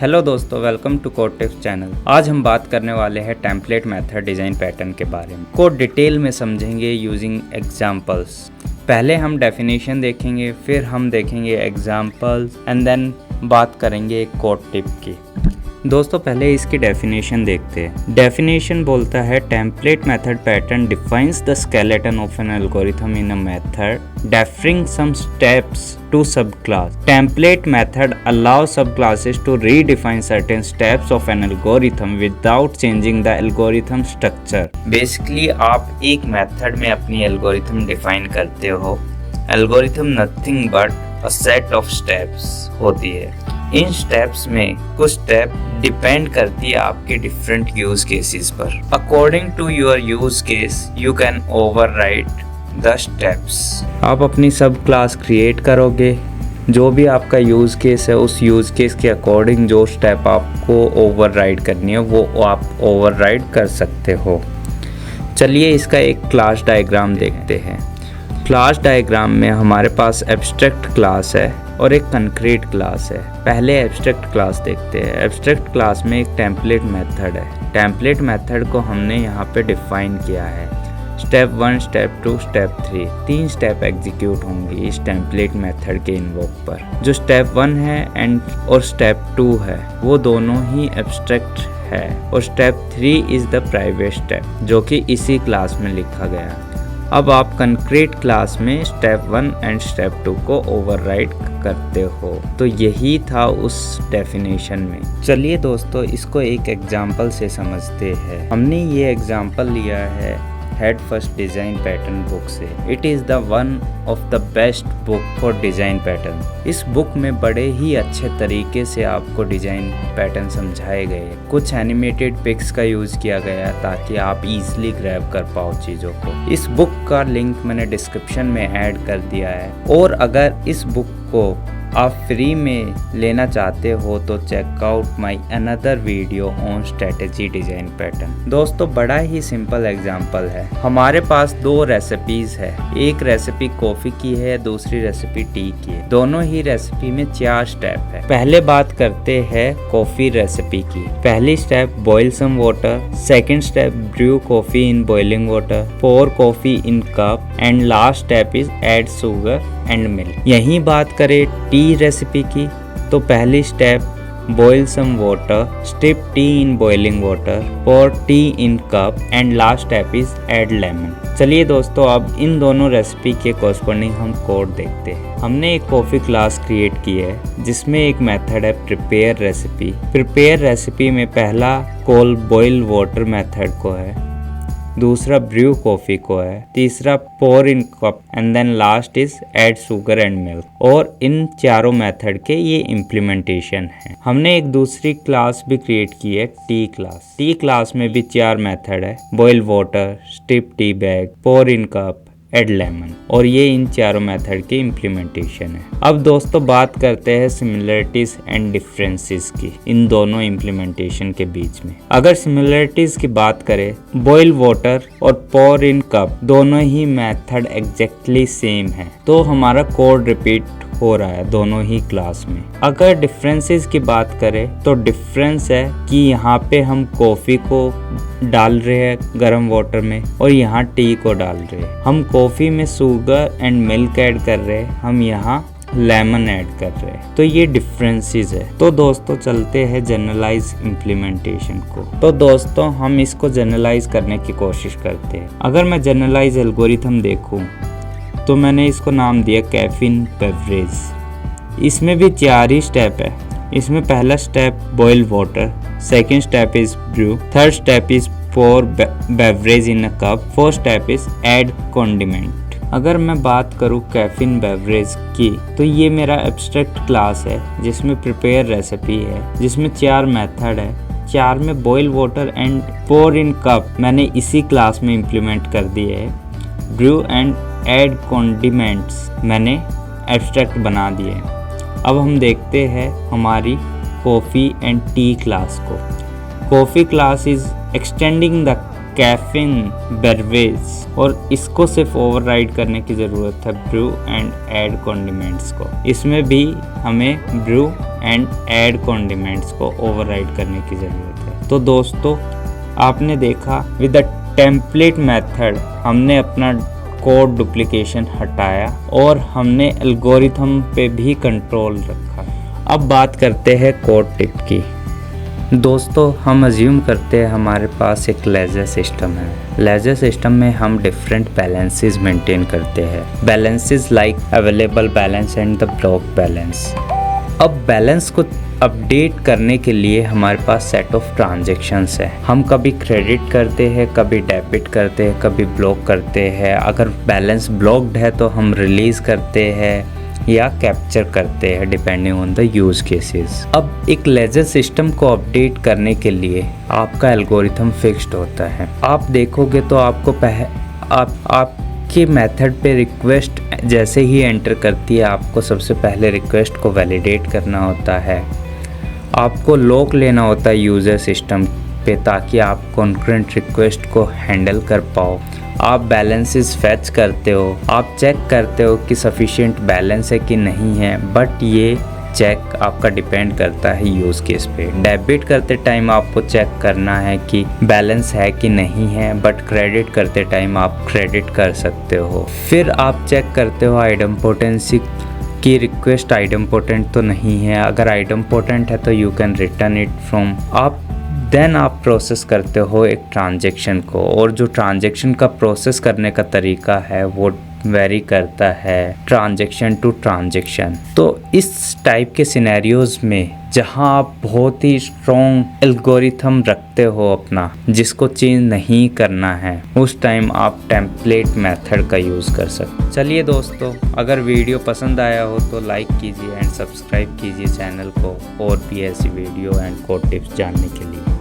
Hello दोस्तों, welcome to code tips channel. आज हम बात करने वाले हैं टेम्पलेट मेथड डिज़ाइन पैटर्न के बारे में। कोड डिटेल में समझेंगे यूजिंग एग्जांपल्स। पहले हम डेफिनेशन देखेंगे, फिर हम देखेंगे एग्जांपल्स एंड देन बात करेंगे एक कोड टिप की। दोस्तों पहले इसकी डेफिनेशन देखते हैं। डेफिनेशन बोलता है template method pattern defines the skeleton of an algorithm in a method deferring some steps to subclass. Template method allows subclasses to redefine certain steps of an algorithm without changing the algorithm structure. Basically आप एक method में अपनी algorithm define करते हो। Algorithm nothing but a set of steps होती है। इन steps में कुछ स्टेप डिपेंड करती है आपके डिफरेंट यूज केसेस पर। According to your use case you can overwrite the steps. आप अपनी सब क्लास क्रिएट करोगे, जो भी आपका यूज़ केस है उस यूज़ केस के अकॉर्डिंग जो स्टेप आपको ओवरराइड करनी है वो आप ओवरराइड कर सकते हो। चलिए इसका एक क्लास डायग्राम देखते हैं। क्लास डायग्राम में हमारे पास एब्स्ट्रैक्ट क्लास है और एक कंक्रीट क्लास है। पहले एब्स्ट्रैक्ट क्लास देखते हैं। एब्स्ट्रैक्ट क्लास में एक टेम्पलेट मेथड है। टेम्पलेट मेथड को हमने यहाँ पे डिफाइन किया है। स्टेप 1, स्टेप 2, स्टेप 3 तीन स्टेप एग्जीक्यूट होंगे इस टेम्पलेट मेथड के इन्वोक पर। जो स्टेप 1 है और स्टेप 2 है वो दोनों ही एब्स्ट्रैक्ट है और step 3 is the private step जो कि इसी क्लास में लिखा गया। अब आप कंक्रीट क्लास में स्टेप 1 एंड स्टेप 2 को ओवरराइड करते हो। तो यही था उस डेफिनेशन में। चलिए दोस्तों इसको एक एग्जाम्पल से समझते हैं। हमने ये एग्जाम्पल लिया है head first design pattern book से। It is the one of the best book for design pattern. इस बुक में बड़े ही अच्छे तरीके से आपको डिज़ाइन पैटर्न समझाए गए। कुछ एनिमेटेड पिक्स का यूज़ किया गया ताकि आप इजीली ग्रैब कर पाओ चीज़ों को। इस बुक का लिंक मैंने डिस्क्रिप्शन में ऐड कर दिया है और अगर इस बुक को आप फ्री में लेना चाहते हो तो check out my another video on strategy design pattern. दोस्तों बड़ा ही सिंपल एग्जांपल है। हमारे पास दो रेसिपीज है। एक रेसिपी कॉफ़ी की है, दूसरी रेसिपी टी की है। दोनों ही रेसिपी में 4 स्टेप है। पहले बात करते हैं कॉफ़ी रेसिपी की। पहली step boil some water, second step brew coffee in boiling water, pour coffee in cup and last step is add sugar and milk. यही बात करें टी रेसिपी की तो पहली step boil some water, steep tea in boiling water, pour tea in cup and last step is add lemon. चलिए दोस्तों अब इन दोनों रेसिपी के कॉरस्पॉन्डिंग हम कोड देखते हैं। हमने एक कॉफ़ी क्लास क्रिएट की है जिसमें एक मेथड है प्रिपेयर रेसिपी। प्रिपेयर रेसिपी में पहला कॉल बॉयल वाटर मेथड को है, दूसरा ब्रू कॉफ़ी को है, तीसरा pour in cup and then last is add sugar and milk. और इन चारों मेथड के ये इम्प्लीमेंटेशन है। हमने एक दूसरी क्लास भी क्रिएट की है टी क्लास। टी क्लास में भी 4 मेथड है, boil water, steep tea bag, pour in cup, add lemon. और ये इन चारों मेथड की इम्प्लीमेंटेशन है। अब दोस्तों बात करते हैं सिमिलरिटीज एंड डिफरेंसेस की इन दोनों इम्प्लीमेंटेशन के बीच में। अगर सिमिलरिटीज की बात करें, बॉयल वाटर और पोर इन कप दोनों ही मेथड एग्जैक्टली सेम है तो हमारा कोड रिपीट हो रहा है दोनों ही क्लास में। अगर डिफरेंसेस की बात करें तो डिफरेंस है कि यहाँ पे हम कॉफ़ी को डाल रहे हैं गर्म वाटर में और यहाँ टी को डाल रहे हैं। हम कॉफ़ी में शुगर एंड मिल्क ऐड कर रहे हैं, हम यहाँ लेमन ऐड कर रहे हैं। तो ये डिफरेंसेस है। तो दोस्तों चलते हैं जनरलाइज इम्प्लीमेंटेशन को। तो दोस्तों हम इसको जनरलाइज करने की कोशिश करते हैं। अगर मैं जनरलाइज एल्गोरिथम देखूँ तो मैंने इसको नाम दिया कैफीन बेवरेज। इसमें भी 4 ही स्टेप है। इसमें पहला step boil water, second step is brew, third step is pour beverage in a cup, fourth step is add condiment. अगर मैं बात करूँ कैफीन बेवरेज की तो ये मेरा एब्स्ट्रैक्ट क्लास है जिसमें प्रिपेयर रेसिपी है, जिसमें 4 मेथड है। 4 में boil water and pour in cup मैंने इसी क्लास में इम्प्लीमेंट कर दिए है। ब्रू एंड ऐड कॉन्डिमेंट्स मैंने एब्स्ट्रैक्ट बना दिए। अब हम देखते हैं हमारी कॉफ़ी एंड टी क्लास को। Coffee class is extending the caffeine beverage और इसको सिर्फ ओवरराइड करने की ज़रूरत है ब्रू एंड ऐड कॉन्डिमेंट्स को। इसमें भी हमें ब्रू एंड ऐड कॉन्डिमेंट्स को ओवरराइड करने की ज़रूरत है। तो दोस्तों आपने देखा विद द टेम्पलेट मेथड हमने अपना कोड डुप्लीकेशन हटाया और हमने एल्गोरिथम पे भी कंट्रोल रखा। अब बात करते हैं कोड टिप की। दोस्तों हम अज्यूम करते हैं हमारे पास एक लेजर सिस्टम है। लेजर सिस्टम में हम डिफरेंट बैलेंसेस मेंटेन करते हैं। Balances like available balance and the block balance. अब बैलेंस को अपडेट करने के लिए हमारे पास सेट ऑफ ट्रांजैक्शंस है। हम कभी क्रेडिट करते हैं, कभी डेबिट करते हैं, कभी ब्लॉक करते हैं। अगर बैलेंस ब्लॉक्ड है तो हम रिलीज करते हैं या कैप्चर करते हैं depending on the use cases. अब एक लेजर सिस्टम को अपडेट करने के लिए आपका एल्गोरिथम फिक्स्ड होता है। आप देखोगे तो आपको आपके मेथड पे रिक्वेस्ट जैसे ही एंटर करती है, आपको सबसे पहले रिक्वेस्ट को वैलिडेट करना होता है। आपको लॉक लेना होता है यूज़र सिस्टम पे ताकि आप कॉन्करेंट रिक्वेस्ट को हैंडल कर पाओ। आप बैलेंसेस फैच करते हो, आप चेक करते हो कि सफिशिएंट बैलेंस है कि नहीं है, बट ये चेक आपका डिपेंड करता है यूज़ केस पे। डेबिट करते टाइम आपको चेक करना है कि बैलेंस है कि नहीं है, बट क्रेडिट करते टाइम आप क्रेडिट कर सकते हो। फिर आप चेक करते हो आइटम पोटेंसी की रिक्वेस्ट आइटम पोटेंट तो नहीं है। अगर आइटम पोटेंट है तो you can return it from then आप प्रोसेस करते हो एक ट्रांजैक्शन को, और जो ट्रांजैक्शन का प्रोसेस करने का तरीका है वो वेरी करता है ट्रांजैक्शन टू ट्रांजैक्शन। तो इस टाइप के सिनेरियोज में जहां आप बहुत ही स्ट्रॉन्ग एल्गोरिथम रखते हो अपना, जिसको चेंज नहीं करना है, उस टाइम आप टेम्पलेट मेथड का यूज़ कर सकते। चलिए दोस्तों, अगर वीडियो पसंद आया हो तो लाइक कीजिए एंड सब्सक्राइब कीजिए चैनल को और भी ऐसी वीडियो एंड कोड टिप्स जानने के लिए।